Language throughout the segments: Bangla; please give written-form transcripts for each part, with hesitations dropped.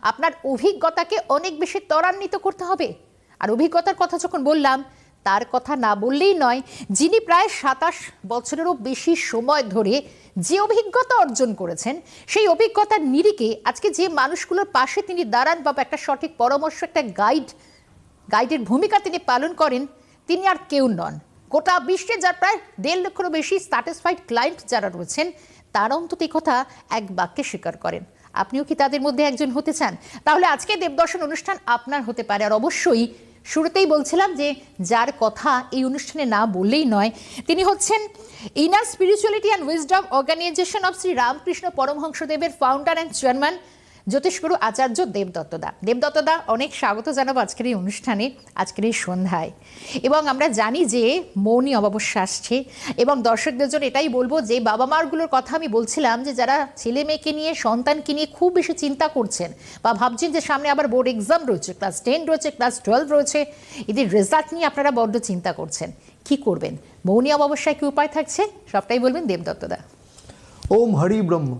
আপনার অভিজ্ঞতাকে অনেক বেশি ত্বরান্বিত করতে হবে। আর অভিজ্ঞতার কথা যখন বললাম, তার কথা না বললেই নয়, যিনি প্রায় 27 বছরেরও বেশি সময় ধরে যে অভিজ্ঞতা অর্জন করেছেন, সেই অভিজ্ঞতার নিরিখে আজকে যে মানুষগুলোর পাশে তিনি দাঁড়ান বা একটা সঠিক পরামর্শ, একটা গাইডের ভূমিকা তিনি পালন করেন, তিনি আর কেউ নন। গোটা বিশ্বে যার প্রায় 1.5 লক্ষেরও বেশি স্যাটিসফাইড ক্লায়েন্ট যারা রয়েছেন, তারা অন্তত এই কথা এক বাক্যে স্বীকার করেন। আপনিও কি তাদের মধ্যে একজন হতে চান? তাহলে আজকে দেবদর্শন অনুষ্ঠান আপনার হতে পারে। আর অবশ্যই শুরুতেই বলছিলাম যে যার কথা এই অনুষ্ঠানে না বললেই নয়, তিনি হচ্ছেন inner spirituality and wisdom organisation of Shri Ramakrishna পরমহংসদেবের ফাউন্ডার অ্যান্ড চেয়ারম্যান জ্যোতিষগুরু আচার্য দেবদত্তদা। দেবদত্তদা, অনেক স্বাগত জানাবো আজকের এই অনুষ্ঠানে, আজকের এই সন্ধ্যায়। এবং আমরা জানি যে মৌনী অমাবস্যা আসছে, এবং দর্শকদের জন্য এটাই বলবো যে বাবা মারগুলোর কথা আমি বলছিলাম যে যারা ছেলে মেয়েকে নিয়ে, সন্তানকে নিয়ে খুব বেশি চিন্তা করছেন বা ভাবছেন যে সামনে আবার বোর্ড এক্সাম রয়েছে, ক্লাস 10 রয়েছে, ক্লাস 12 রয়েছে, এদের রেজাল্ট নিয়ে আপনারা বড্ড চিন্তা করছেন, কি করবেন? মৌনী অমাবস্যায় কি উপায় থাকছে, সবটাই বলবেন দেবদত্তদা। ওম হরি ব্রহ্ম।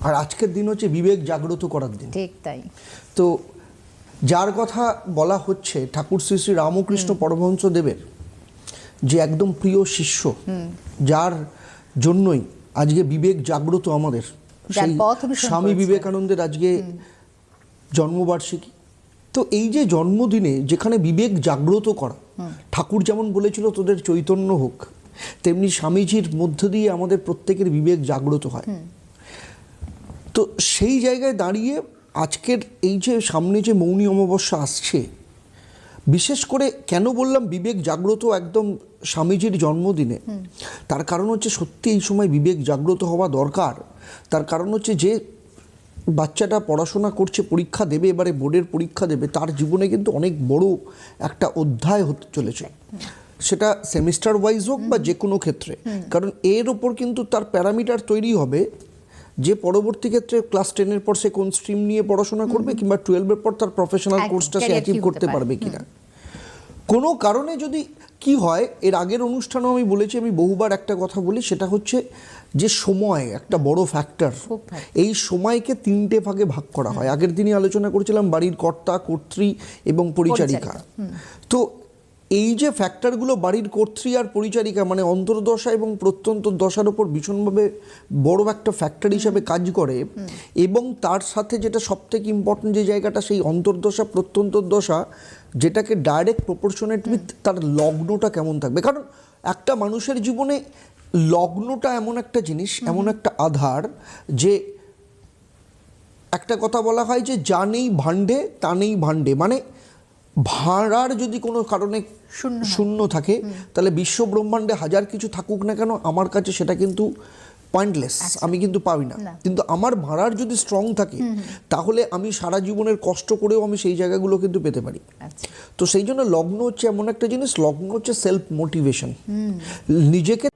আর আজকের দিন হচ্ছে বিবেক জাগ্রত করার দিন। ঠিক তাই। তো যার কথা বলা হচ্ছে ঠাকুর শ্রী শ্রী রামকৃষ্ণ পরমহংস দেবের যে একদম প্রিয় শিষ্য, যার জন্যই আজকে বিবেক জাগ্রত আমাদের, সেই স্বামী বিবেকানন্দের আজকে জন্মবার্ষিকী। তো এই যে জন্মদিনে যেখানে বিবেক জাগ্রত করা, ঠাকুর যেমন বলেছিল তোদের চৈতন্য হোক, তেমনি স্বামীজির মধ্য দিয়ে আমাদের প্রত্যেকের বিবেক জাগ্রত হয়। তো সেই জায়গায় দাঁড়িয়ে আজকের এই যে সামনে যে মৌনী অমাবস্যা আসছে, বিশেষ করে কেন বললাম বিবেক জাগ্রত একদম স্বামীজির জন্মদিনে, তার কারণ হচ্ছে সত্যি এই সময় বিবেক জাগ্রত হওয়া দরকার। তার কারণ হচ্ছে যে বাচ্চাটা পড়াশোনা করছে, পরীক্ষা দেবে, এবারে বোর্ডের পরীক্ষা দেবে, তার জীবনে কিন্তু অনেক বড় একটা অধ্যায় হতে চলেছে, সেটা সেমিস্টার ওয়াইজ হোক বা যে কোনো ক্ষেত্রে। কারণ এর ওপর কিন্তু তার প্যারামিটার তৈরি হবে যে পরবর্তী ক্ষেত্রে ক্লাস 10-এর পর সে কোন স্ট্রিম নিয়ে পড়াশোনা করবে, কিংবা 12-এর পর তার প্রফেশনাল কোর্সটা সে অ্যাচিভ করতে পারবে কিনা। কোনো কারণে যদি কি হয়, এর আগের অনুষ্ঠানেও আমি বলেছি, আমি বহুবার একটা কথা বলি, সেটা হচ্ছে যে সময় একটা বড় ফ্যাক্টর। এই সময়কে 3টে ভাগে ভাগ করা হয়। আগের দিনই আলোচনা করেছিলাম বাড়ির কর্তা, কর্ত্রী এবং পরিচারিকা। তো এই যে ফ্যাক্টরগুলো বাড়ির কর্ত্রী আর পরিচারিকা, মানে অন্তর্দশা এবং প্রত্যন্তর দশার উপর ভীষণভাবে বড় একটা ফ্যাক্টর হিসাবে কাজ করে। এবং তার সাথে যেটা সবথেকে ইম্পর্টেন্ট যে জায়গাটা, সেই অন্তর্দশা প্রত্যন্তর দশা, যেটাকে ডাইরেক্ট প্রপোর্শনেট উইথ তার লগ্নটা কেমন থাকবে। কারণ একটা মানুষের জীবনে লগ্নটা এমন একটা জিনিস, এমন একটা আধার, যে একটা কথা বলা হয় যে যা নেই ভাণ্ডে তা নেই ভাণ্ডে, মানে ভাড়ার যদি কোনো কারণে শূন্য থাকে, তাহলে বিশ্ব ব্রহ্মাণ্ডে হাজার কিছু থাকুক না কেন, আমার কাছে সেটা কিন্তু পয়েন্টলেস, আমি কিন্তু পাই না। কিন্তু আমার ভাড়ার যদি স্ট্রং থাকে, তাহলে আমি সারা জীবনের কষ্ট করেও আমি সেই জায়গাগুলো কিন্তু পেতে পারি। তো সেই জন্য লগ্ন হচ্ছে এমন একটা জিনিস, লগ্ন হচ্ছে সেলফ মোটিভেশন, নিজেকে